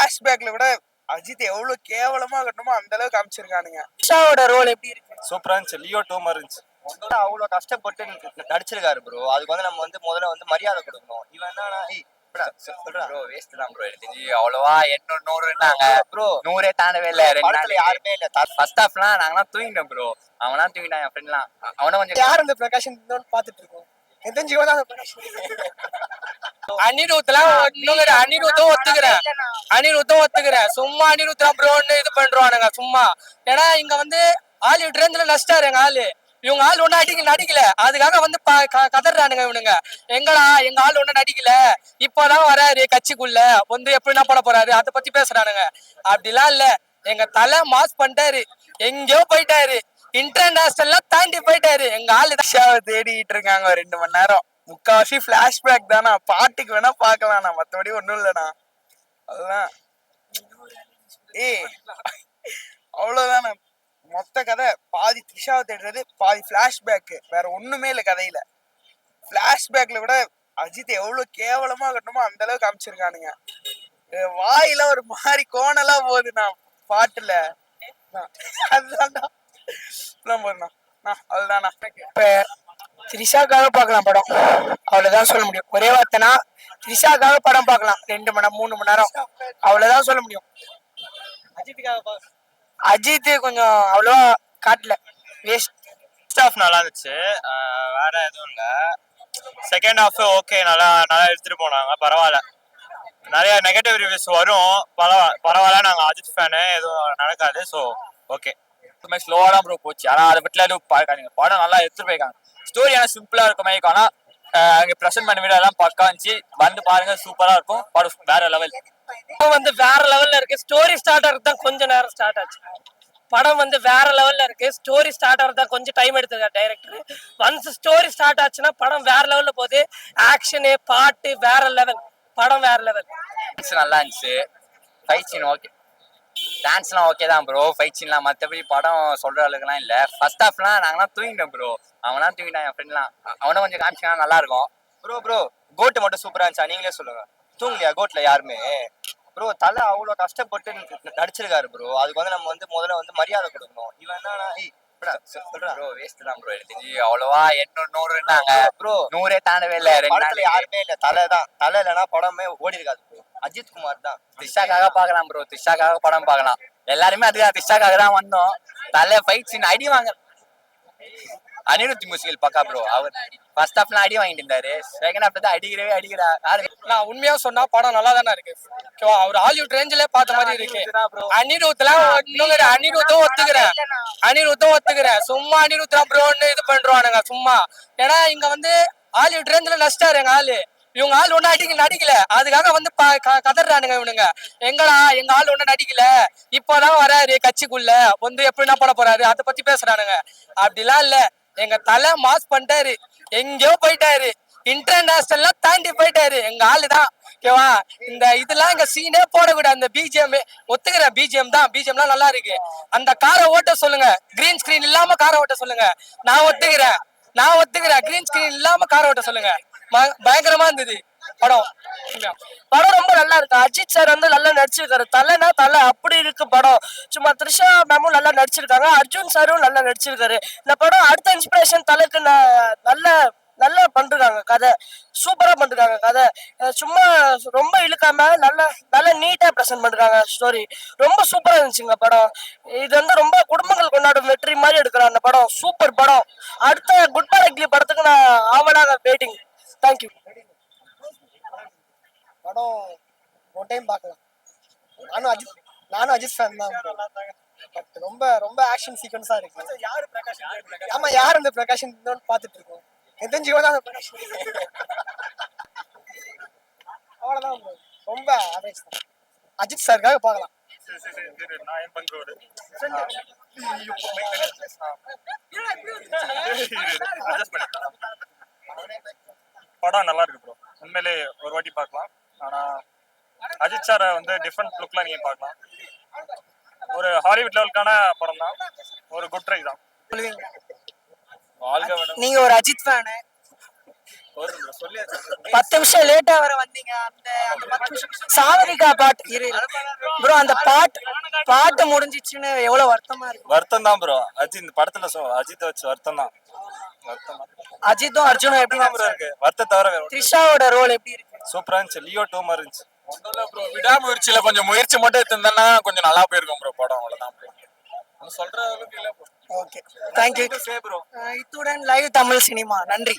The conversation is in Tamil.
பிளாஷ்பேக்ல கூட அஜித் எவ்வளவு கேவலமா கட்டணுமோ அந்த அளவுக்கு காமிச்சிருக்கானுங்க. த்ரிஷாவோட ரோல் எப்படி இருக்கு? சூப்பரா இருந்துச்சு. லியோ 2 மாதிரி இருந்துச்சு. அவ்வளவு கஷ்டப்பட்டு நடிச்சிருக்காரு ப்ரோ. அதுக்கு வந்து நம்ம வந்து முதல்ல மரியாதை கொடுக்கணும். இவன் என்னன்னா ப்ரோ வேஸ்ட் தான் ப்ரோ. எனக்கு தெரிஞ்சு அவ்வளவா 800 ப்ரோ 100 தாண்டவே இல்ல. படத்துல யாருமே இல்ல. ஃபர்ஸ்ட் ஹாஃப்லாம் நாங்கலாம் தூங்கிட்டோம் ப்ரோ. அவன்லாம் தூங்கிட்டான், என் ஃப்ரெண்ட்லாம். அவனும் கொஞ்சம் யார் இந்த பிரகாஷ் பாத்துட்டு இருக்கோம். எந்த ஜீவனா அனிருத்லாம் அனிருத்தும் ஒத்துக்கிறேன். சும்மா அனிருத்லாம் ப்ரோன்னு இது பண்றானுங்க சும்மா. ஏன்னா இங்க வந்து ஹாலிவுட் ரேஞ்சில நடிச்சிட்டாரு எங்க ஆளு. இவங்க ஆள் ஒன்னும் நடிக்கல. அதுக்காக வந்து கதறானுங்க இவனுங்க. எங்க ஆள் ஒன்னும் நடிக்கல, இப்பதான் வராரு கட்சிக்குள்ள, வந்து எப்படின்னா போட போறாரு, அதை பத்தி பேசுறானுங்க. அப்படிலாம் இல்ல, எங்க தலை மாஸ் பண்ணிட்டாரு, எங்கேயோ போயிட்டாரு, இன்டர்நேஷனல் தாண்டி போயிட்டாரு. எங்க ஆளு தேடிட்டு இருக்காங்க 2 மணி நேரம். முக்காவாசி பிளாஷ்பேக் தானா. பாட்டுக்கு வேணா பாக்கலாம்ண்ணா, மத்தபடி ஒண்ணும் இல்லண்ணா. அதுதான் அவ்வளவுதானே மொத்த கதை. பாதி த்ரிஷாவை தேடுறது, பாதி பிளாஷ்பேக், வேற ஒண்ணுமே இல்ல கதையில. பிளாஷ்பேக்ல கூட அஜித் எவ்வளவு கேவலமா கட்டணுமோ அந்த அளவுக்கு காமிச்சிருக்கானுங்க. வாயில ஒரு மாதிரி கோணலா போகுதுண்ணா பாட்டுல. அதுதான்டா அதுதானா. இப்ப த்ரிஷாக்காக பார்க்கலாம் படம், அவ்வளவுதான் சொல்ல முடியும். ஒரே வார்த்தைனா த்ரிஷாக்காக படம் பார்க்கலாம். 2 மணி நேரம் 3 மணி நேரம், அவ்வளவுதான் சொல்ல முடியும். அஜித் கொஞ்சம் அவ்வளவா காட்டல, வேஸ்ட். ஃபர்ஸ்ட் ஹாஃப் நல்லா இருந்துச்சு, வேற எதுவும் இல்ல. செகண்ட் ஹாஃப் ஓகே, நல்லா எடுத்துட்டு போனாங்க, பரவாயில்ல. நிறைய நெகட்டிவ் ரிவ்யூஸ் வரும், பரவாயில்ல. நாங்க அஜித் ஃபேனு, எதுவும் நடக்காது. So okay. ஸ்லோவா தான் ப்ரோ போச்சு. ஆனா அதை பற்றில எதுவும் பார்க்காதீங்க. படம் நல்லா எடுத்துட்டு போயிருக்காங்க. ஸ்டோரி ஆனா சிம்பிளா இருக்கும் மாதிரி, ஆனா அங்க ப்ரெசென்ட் பண்ண வீடியோ எல்லாம் பக்கா இருந்துச்சு. வந்து பாருங்க, சூப்பரா இருக்கும் படம். வேற லெவல் வந்து வேற லெவல்ல இருக்கு. ஸ்டோரி ஸ்டார்ட் ஆகிறது தான் கொஞ்சம் நேரம் ஸ்டார்ட் ஆச்சு. படம் வந்து வேற லெவல்ல இருக்கு. ஸ்டோரி ஸ்டார்ட் ஆகிறது தான் கொஞ்சம் டைம் எடுத்துருக்காரு டைரக்டர். ஒன்ஸ் ஸ்டோரி ஸ்டார்ட் ஆச்சுன்னா படம் வேற லெவல்ல போகுது. ஆக்ஷனு, பாட்டு வேற லெவல். படம் வேற லெவல். நல்லா இருந்துச்சு. ஃபைட் சீன் ஓகே, டான்ஸ்லாம் ஓகே தான் ப்ரோ. ஃபைட் சீன்லாம் மற்றபடி படம் சொல்ற அளவுக்குலாம் இல்லை. ஃபர்ஸ்ட் ஹாஃப்லாம் நாங்களாம் தூங்கிட்டோம் ப்ரோ. அவன்லாம் தூங்கிட்டான், என் ஃப்ரெண்ட்லாம். அவனும் கொஞ்சம் காமிச்சினா நல்லா இருக்கும். ப்ரோ கோட்டு மட்டும் சூப்பரா இருந்துச்சா? நீங்களே சொல்லுங்க. தூங்கலையா கோட்ல யாருமே? ப்ரோ தலை அவ்வளவு கஷ்டப்பட்டு நடிச்சிருக்காரு ப்ரோ. அதுக்கு வந்து நம்ம வந்து முதல்ல மரியாதை கொடுக்கணும். இவன் என்னன்னா ப்ரோ வேஸ்ட் தான் ப்ரோ. எனக்கு தெரிஞ்சு அவ்வளவா 800 ப்ரோ 100 தாண்டவே இல்லை. படத்துல யாருமே இல்ல. தலை இல்லைன்னா படமே ஓடி இருக்காது ப்ரோ. அஜித் குமார் தான். த்ரிஷாக்காக பாக்கலாம் ப்ரோ. த்ரிஷாக்காக படம் பார்க்கலாம். எல்லாருமே அதுக்காக த்ரிஷாக்காக தான் வந்தோம். தலை ஃபைட் சீன் அடி வாங்க. அனிருத் மியூசிக்கல் பக்கா ப்ரோ. அவர் ஃபர்ஸ்ட் ஹாஃப்லாம் அடி வாங்கிட்டு இருந்தாரு. செகண்ட் ஹாஃப்ல தான் அடிக்கிறாரு. நான் உண்மையா சொன்னா படம் நல்லா தானே இருக்கு. ஓகேவா, அவர் ஹாலிவுட் ரேஞ்சில பார்த்த மாதிரி இருக்கு. அனிருத்தும் ஒத்துக்கிறேன். சும்மா அனிருத்லாம் ப்ரோன்னு இது பண்றானுங்க சும்மா. ஏன்னா இங்க வந்து ஹாலிவுட் ரேஞ்சில நடிச்சிட்டாரு எங்க ஆளு. இவங்க ஆள் ஒன்னும் நடிக்கல. அதுக்காக வந்து கதறானுங்க இவனுங்க. எங்க ஆள் ஒன்னும் நடிக்கல, இப்பதான் வராரு கட்சிக்குள்ள, வந்து எப்படின்னா போட போறாரு, அதை பத்தி பேசுறானுங்க. அப்படிலாம் இல்ல, எங்க தலை மாஸ் பண்ணிட்டாரு, எங்கேயோ போயிட்டாரு, இன்டர்நேஷனல் தாண்டி போயிட்டாரு. எங்க ஆளுதான். ஓகேவா, இந்த இதெல்லாம் இங்க சீனே போடக்கூடாது. அந்த பிஜிஎம் ஒத்துக்கிறேன். பிஜிஎம்லாம் நல்லா இருக்கு. அந்த காரை ஓட்ட சொல்லுங்க, கிரீன் ஸ்கிரீன் இல்லாம காரை ஓட்ட சொல்லுங்க. நான் ஒத்துக்கிறேன். கிரீன் ஸ்கிரீன் இல்லாம காரை ஓட்ட சொல்லுங்க. பயங்கரமா இருந்தது படம் ரொம்ப நல்லா இருக்கு. அஜித் சார் வந்து நல்லா நடிச்சிருக்காரு. தலைனா தலை அப்படி இருக்கு படம். சும்மா த்ரிஷா மேமும் நல்லா நடிச்சிருக்காங்க, அர்ஜுன் சாரும் நல்லா நடிச்சிருக்காரு. இந்த படம் அடுத்த இன்ஸ்பிரேஷன் தலைக்கு நல்லா பண்றாங்க. கதை சூப்பரா பண்றாங்க. கதை சும்மா ரொம்ப இழுக்காம நல்லா நீட்டா பிரசன்ட் பண்றாங்க. ஸ்டோரி ரொம்ப சூப்பரா இருந்துச்சுங்க படம். இது வந்து ரொம்ப குடும்பங்கள் கொண்டாடும் வெற்றி மாதிரி எடுக்கிறாங்க. அந்த படம் சூப்பர் படம். அடுத்த குட் பை அக்லி படத்துக்கு நான் ஆவலாக வெயிட்டிங். தேங்க்யூ. படம் ஒன் டைம் பார்க்கலாம். நானும் அஜித் ஃபேன் தான். பட் ரொம்ப ஆக்ஷன் சீக்வன்ஸா இருக்கு. ஆமா, யார் இந்த பிரகாஷ் பார்த்துட்டு இருக்கோம். எந்த ஜீவனா பிரகாஷ். அவ்வளவுதான், ரொம்ப ஆவரேஜ் தான். அஜித் சாருக்காக பார்க்கலாம். படம் நல்லா இருக்கு ப்ரோ. உண்மையிலே ஒரு வாட்டி பார்க்கலாம். ஆனா அஜித் சாரை வந்து டிஃப்ரெண்ட் லுக்ல நீங்க பார்க்கலாம். ஒரு ஹாலிவுட் லெவலுக்கான படம் தான். ஒரு குட் ட்ரை தான். நீங்க ஒரு அஜித் ஃபேனு, 10 நிமிஷம் லேட்டா வர வந்தீங்க. அந்த அந்த 10 நிமிஷம் சாவரிகா பாட்டு ப்ரோ, அந்த பாட்டு முடிஞ்சிச்சுன்னு எவ்வளவு வருத்தமா இருக்கு. வருத்தம் தான் ப்ரோ. அஜித் இந்த படத்துல அஜித் வச்சு வருத்தம் தான். அஜித்தும் அர்ஜுனும் எப்படி ப்ரோ இருக்கு வருத்தம் தவிர வேற த்ரிஷாவோட ரோல் எப்படி இருக்கு? சூப்பரா இருந்துச்சு. லியோ 2 மாதிரி இருந்துச்சு. ப்ரோ விடாமுயற்சியில கொஞ்சம் முயற்சி மட்டும் எடுத்திருந்தா கொஞ்சம் நல்லா போயிருக்கும் ப்ரோ படம். அவ்வளவுதான் ப்ரோ. சொல்ற அளவுக்கு இல்ல ப்ரோ. Okay, thank you bro. இத்துடன் லைவ் தமிழ் சினிமா. நன்றி.